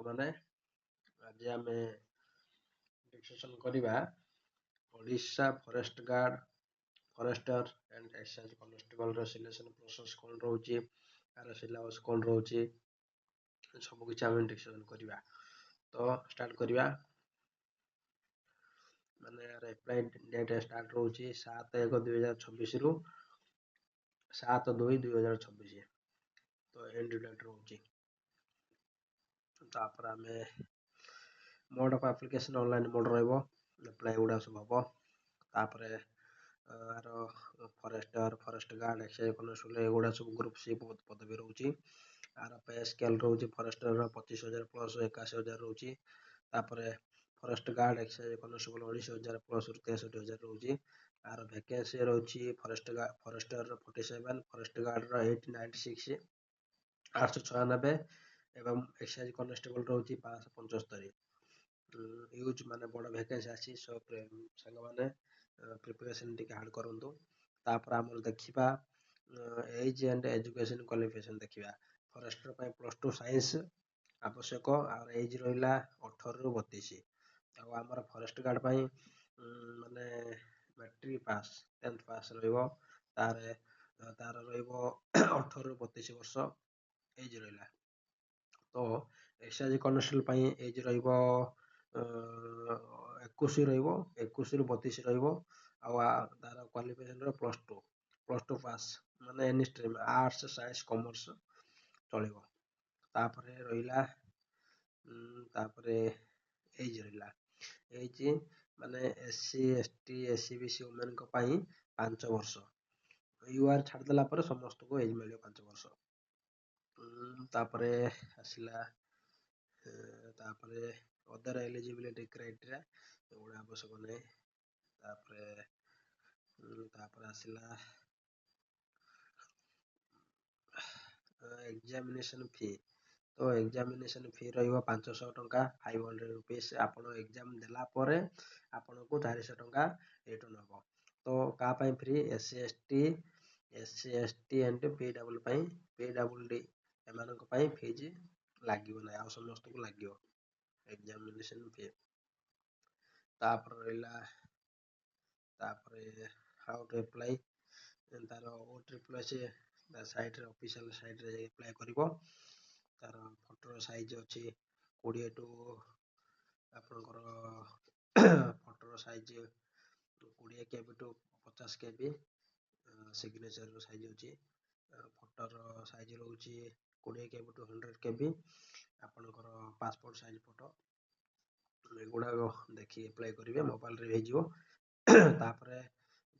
ଲୋକମାନେ ଆଜି ଆମେ ଡିସ୍କସନ୍ କରିବା Odisha forest guard forester and excise କନେଷ୍ଟବଲର ସିଲେକ୍ସନ ପ୍ରୋସେସ କ'ଣ ରହୁଛି, ତାର ସିଲାବସ୍ କ'ଣ ରହୁଛି, ସବୁ କିଛି ଆମେ ଡିସ୍କସନ୍ କରିବା। ତ ଷ୍ଟାର୍ଟ କରିବା। ମାନେ ଆପ୍ଲାଇ ଡେଟ୍ ଷ୍ଟାର୍ଟ ରହୁଛି 7/1/2026 ରୁ 7/2/2026। ତ ଏଣ୍ଡ ଡେଟ୍ ରହୁଛି। ତାପରେ ଆମେ mode of application online mode ରହିବ, ଆପ୍ଲାଏ ଗୁଡ଼ା ସବୁ ହବ। ତାପରେ ଆର forester, forest guard, excise constable ଏଗୁଡ଼ା ସବୁ ଗ୍ରୁପ ସି ପଦବୀ ରହୁଛି। ଆର ପେ ସ୍କେଲ୍ ରହୁଛି ଫରେଷ୍ଟର 25,000 ପ୍ଲସ୍ 81,000 ରହୁଛି। ତାପରେ forest guard, excise constable 19,000 plus 63,000 ରହୁଛି। ଆର ଭେକେନ୍ସି ରହୁଛି ଫରେଷ୍ଟର 47, ଫରେଷ୍ଟ ଗାର୍ଡର 896, 896 ଏବଂ ଏକ୍ସାଇଜ କନେଷ୍ଟବଲ ରହୁଛି 575। ୟୁଜ୍ ମାନେ ବଡ଼ ଭେକେନ୍ସି ଆସିଛି, ସାଙ୍ଗମାନେ ପ୍ରିପାରେସନ୍ ଟିକେ ହାର୍ଡ଼ କରନ୍ତୁ। ତାପରେ ଆମର ଦେଖିବା ଏଜ୍ ଆଣ୍ଡ ଏଜୁକେସନ୍ କ୍ୱାଲିଫିକେସନ୍ ଦେଖିବା। ଫରେଷ୍ଟର ପାଇଁ +2 ସାଇନ୍ସ ଆବଶ୍ୟକ, ଆଉ ଏଜ୍ ରହିଲା 18 ରୁ 32। ଆଉ ଆମର ଫରେଷ୍ଟ ଗାର୍ଡ ପାଇଁ ମାନେ ମାଟ୍ରିକ ପାସ୍ 10th ପାସ୍ ରହିବ। ତାର ରହିବ 18 ରୁ 32 ବର୍ଷ ଏଜ୍ ରହିଲା। ତ ଏକ୍ସାଇଜ କନେଷ୍ଟବଲ ପାଇଁ ଏଜ୍ ରହିବ 21 ରହିବ, 21 ରୁ 32 ରହିବ। ଆଉ ତାର କ୍ୱାଲିଫିକେସନ୍ +2 ପାସ୍, ମାନେ any stream arts, science, commerce ଚଳିବ। ତାପରେ ରହିଲା ତାପରେ ଏଜ୍ ରହିଲା, ଏଜ୍ ମାନେ SC, ST, SC, BC ଓମେନ୍ଙ୍କ ପାଇଁ 5 ବର୍ଷ। UR ଛାଡ଼ିଦେଲା ପରେ ସମସ୍ତଙ୍କୁ ଏଜ୍ ମିଳିବ 5 ବର୍ଷ। ତାପରେ ଆସିଲା ତାପରେ ଅଦର ଏଲିଜିବିଲିଟି କ୍ରାଇଟେରିଆ, ଏଗୁଡ଼ା ଆବଶ୍ୟକ ନାହିଁ। ତାପରେ ଆସିଲା ଏକ୍ଜାମିନେସନ୍ ଫି। ତ ଏକ୍ଜାମିନେସନ୍ ଫି ରହିବ 500 ଟଙ୍କା, 500 ରୁପିସ୍। ଆପଣ ଏକ୍ଜାମ ଦେଲା ପରେ ଆପଣଙ୍କୁ 400 ଟଙ୍କା ରିଟର୍ନ ହେବ। ତ କାହା ପାଇଁ free? SC, ST and PWD ଏମାନଙ୍କ ପାଇଁ ଫିଜ୍ ଲାଗିବ ନାହିଁ, ଆଉ ସମସ୍ତଙ୍କୁ ଲାଗିବ ଏକ୍ଜାମିନେସନ୍ ଫି। ତାପରେ ରହିଲା ହାଉ ଟୁ ଆପ୍ଲାଇ। ତାର OSSS ତା ସାଇଟ୍ରେ, ଅଫିସିଆଲ ସାଇଟ୍ରେ ଯାଇ ଆପ୍ଲାଏ କରିବ। ତାର ଫଟୋର ସାଇଜ୍ ଅଛି 20 ଟୁ ଆପଣଙ୍କର ଫଟୋର size 20 KB to 50 KB। Signature size ଅଛି, ଫଟୋର ସାଇଜ୍ ରହୁଛି 20 KB ଟୁ 100 KB। ଆପଣଙ୍କର ପାସପୋର୍ଟ ସାଇଜ୍ ଫଟୋ ଏଗୁଡ଼ାକ ଦେଖି ଆପ୍ଲାଏ କରିବେ, ମୋବାଇଲରେ ହେଇଯିବ। ତାପରେ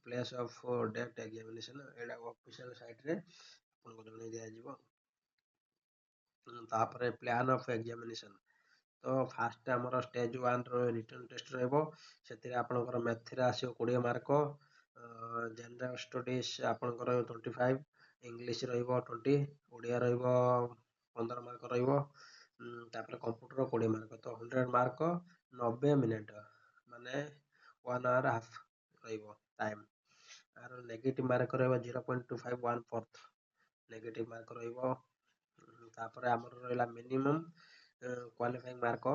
ପ୍ଲେସ୍ ଅଫ୍ ଡେଟ୍ ଏକ୍ଜାମିନେସନ୍, ଏଇଟା ଅଫିସିଆଲ ସାଇଟ୍ରେ ଆପଣଙ୍କୁ ଜଣାଇ ଦିଆଯିବ। ତାପରେ ପ୍ଲାନ୍ ଅଫ୍ ଏକ୍ଜାମିନେସନ୍। ତ ଫାଷ୍ଟ ଆମର ଷ୍ଟେଜ୍ 1ର ରିଟର୍ନ ଟେଷ୍ଟ ରହିବ। ସେଥିରେ ଆପଣଙ୍କର ମ୍ୟାଥରେ ଆସିବ 20 ମାର୍କ, ଜେନେରାଲ ଷ୍ଟଡିଜ୍ ଆପଣଙ୍କର 25, ଇଂଲିଶ ରହିବ 20, ଓଡ଼ିଆ ରହିବ 15 ମାର୍କ ରହିବ। ତାପରେ କମ୍ପ୍ୟୁଟର 20 ମାର୍କ। ତ 100 ମାର୍କ 90 ମିନିଟ୍, ମାନେ 1 hour ହାଫ୍ ରହିବ ଟାଇମ୍। ଆର ନେଗେଟିଭ୍ ମାର୍କ ରହିବ 0.25, 1/4 ନେଗେଟିଭ୍ ମାର୍କ ରହିବ। ତାପରେ ଆମର ରହିଲା ମିନିମମ୍ କ୍ୱାଲିଫାଇଂ ମାର୍କ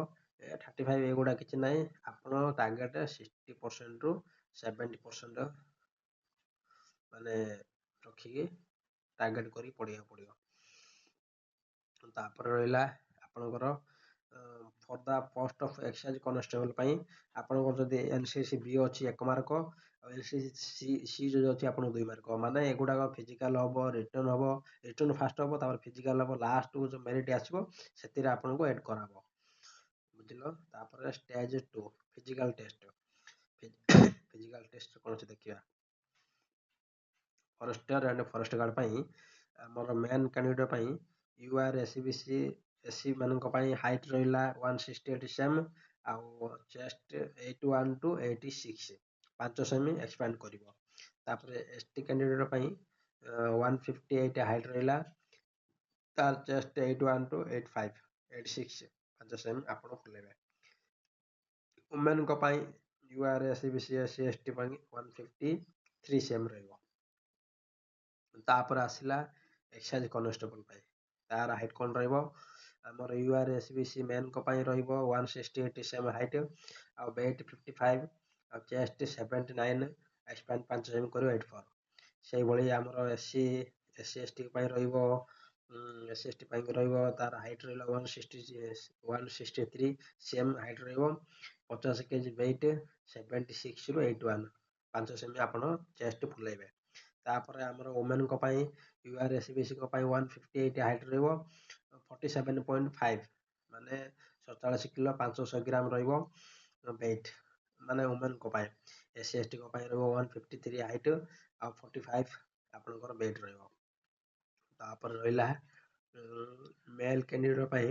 35। ଏଗୁଡ଼ା କିଛି ନାହିଁ, ଆପଣ ଟାର୍ଗେଟ୍ 60% ରୁ 70% ମାନେ ରଖିକି ଟାର୍ଗେଟ୍ କରି ପଢ଼ିବାକୁ ପଡ଼ିବ। ତାପରେ ରହିଲା ଆପଣଙ୍କର for the post of excise constable ପାଇଁ ଆପଣଙ୍କର ଯଦି NCC B ଅଛି 1 ମାର୍କ, ଆଉ NCC C ଯଦି ଅଛି ଆପଣଙ୍କୁ 2 ମାର୍କ। ମାନେ ଏଗୁଡ଼ାକ ଫିଜିକାଲ ହବ, ରିଟର୍ନ ହବ। ରିଟର୍ନ ଫାଷ୍ଟ ହବ, ତାପରେ ଫିଜିକାଲ ହବ, ଲାଷ୍ଟକୁ ଯୋଉ ମେରିଟ୍ ଆସିବ ସେଥିରେ ଆପଣଙ୍କୁ ଏଡ୍ କରାହବ, ବୁଝିଲ। ତାପରେ stage 2 physical test. Physical test କ'ଣ ଅଛି ଦେଖିବା। ଫରେଷ୍ଟର ଆଣ୍ଡ ଫରେଷ୍ଟ ଗାର୍ଡ ପାଇଁ ଆମର ମେନ୍ କ୍ୟାଣ୍ଡିଡେଟ୍ ପାଇଁ UR, SC, BC, SC ମାନଙ୍କ ପାଇଁ ହାଇଟ୍ ରହିଲା 168 cm, ଆଉ ଚେଷ୍ଟ 81 ଟୁ 86, 5 ସେମି ଏକ୍ସପାଣ୍ଡ କରିବ। ତାପରେ ST କ୍ୟାଣ୍ଡିଡେଟ୍ ପାଇଁ 158 ହାଇଟ୍ ରହିଲା, ତାର ଚେଷ୍ଟ 81 ଟୁ 85, 86, 5 ସେମି ଆପଣ ଖୋଲେଇବେ। ଓମେନ୍ଙ୍କ ପାଇଁ UR, SC, BC, SC, ST ପାଇଁ 153 cm ରହିବ। ତାପରେ ଆସିଲା ଏକ୍ସାଇଜ କନେଷ୍ଟବଲ ପାଇଁ, ତାର ହାଇଟ୍ କ'ଣ ରହିବ? ଆମର URSBC ମେନ୍ଙ୍କ ପାଇଁ ରହିବ 168 cm ହାଇଟ୍ ଆଉ weight 55 ଆଉ ଚେଷ୍ଟ 79 ସ୍ପାନ୍ 5 cm କରିବ 84। ସେଇଭଳି ଆମର SC ST ପାଇଁ ରହିବ SC ST ପାଇଁ ରହିବ ତାର ହାଇଟ୍ ରହିଲା 163 cm ହାଇଟ୍ ରହିବ 50 kg weight 76 ରୁ 81 5 cm ଆପଣ ଚେଷ୍ଟ ଫୁଲେଇବେ। ତାପରେ ଆମର ଓମେନ୍ଙ୍କ ପାଇଁ URSBCଙ୍କ ପାଇଁ 158 ହାଇଟ୍ ରହିବ 47.5 ମାନେ 47 କିଲୋ 500 ଗ୍ରାମ ରହିବ weight ମାନେ ଓମେନ୍ଙ୍କ ପାଇଁ। SC STଙ୍କ ପାଇଁ ରହିବ 153 ହାଇଟ୍ ଆଉ 45 ଆପଣଙ୍କର weight ରହିବ। ତାପରେ ରହିଲା ମେଲ୍ କ୍ୟାଣ୍ଡିଡେଟ୍ ପାଇଁ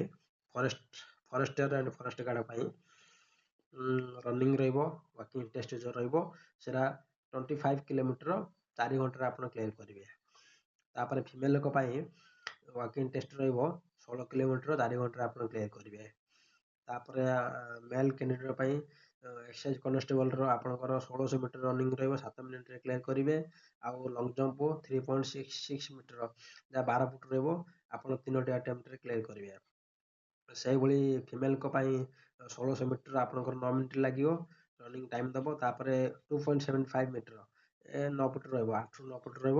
ଫରେଷ୍ଟର ଆଣ୍ଡ ଫରେଷ୍ଟ ଗାର୍ଡ ପାଇଁ ରନିଂ ରହିବ ୱାକିଂ ଟେଷ୍ଟ ରହିବ ସେଟା 25 କିଲୋମିଟର 4 ଘଣ୍ଟାରେ ଆପଣ କ୍ଲିୟର କରିବେ। ତାପରେ ଫିମେଲଙ୍କ ପାଇଁ ୱାକିଂ ଟେଷ୍ଟ ରହିବ 16 କିଲୋମିଟର 4 ଘଣ୍ଟାରେ ଆପଣ କ୍ଲିୟର କରିବେ। ତାପରେ ମେଲ୍ କ୍ୟାଣ୍ଡିଡେଟ୍ ପାଇଁ ଏକ୍ସାଇଜ କନେଷ୍ଟବଲର ଆପଣଙ୍କର 1600 ମିଟର ରନିଂ ରହିବ 7 ମିନିଟରେ କ୍ଲିୟର କରିବେ। ଆଉ ଲଙ୍ଗ ଜମ୍ପ 3.66 ମିଟର ଯାହା 12 ଫୁଟ ରହିବ ଆପଣ 3ଟି ଆଟେମ୍ପ୍ଟରେ କ୍ଲିୟର କରିବେ। ସେଇଭଳି ଫିମେଲଙ୍କ ପାଇଁ 1600 ମିଟର ଆପଣଙ୍କର 9 ମିନିଟ୍ ଲାଗିବ ରନିଂ ଟାଇମ୍ ଦେବ। ତାପରେ 2.75 ମିଟର 9 ଫୁଟ ରହିବ 8ରୁ 9 ଫୁଟ ରହିବ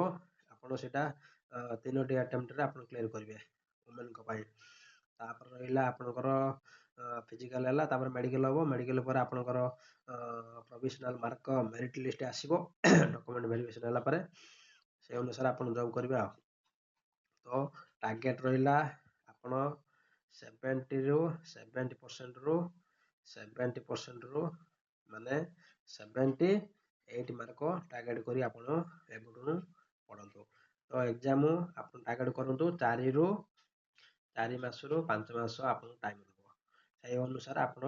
ଆପଣ ସେଇଟା 3ଟି ଆଟେମ୍ପ୍ଟରେ ଆପଣ କ୍ଲିୟର କରିବେ ଓମେନ୍ଙ୍କ ପାଇଁ। ତାପରେ ରହିଲା ଆପଣଙ୍କର ଫିଜିକାଲ ହେଲା ତାପରେ ମେଡ଼ିକାଲ ହେବ। ମେଡ଼ିକାଲ ପରେ ଆପଣଙ୍କର ପ୍ରୋଭିଜନାଲ ମାର୍କ ମେରିଟ୍ ଲିଷ୍ଟ ଆସିବ ଡକୁମେଣ୍ଟ ଭେରିଫିକେସନ୍ ହେଲା ପରେ ସେଇ ଅନୁସାରେ ଆପଣ ଜବ୍ କରିବେ। ଆଉ ତ ଟାର୍ଗେଟ୍ ରହିଲା ଆପଣ 70% ମାନେ 78 ମାର୍କ ଟାର୍ଗେଟ୍ କରି ଆପଣ ଏବେଠୁ ପଢ଼ନ୍ତୁ। ତ ଏକ୍ଜାମ ଆପଣ ଟାର୍ଗେଟ୍ କରନ୍ତୁ 4 ମାସରୁ 5 ମାସ ଆପଣଙ୍କୁ ଟାଇମ୍ ଦେବ। ସେଇ ଅନୁସାରେ ଆପଣ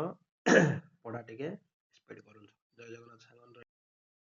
ପଢ଼ା ଟିକେ ସ୍ପିଡ଼ କରନ୍ତୁ। ଜୟ ଜଗନ୍ନାଥ ସାଙ୍ଗ।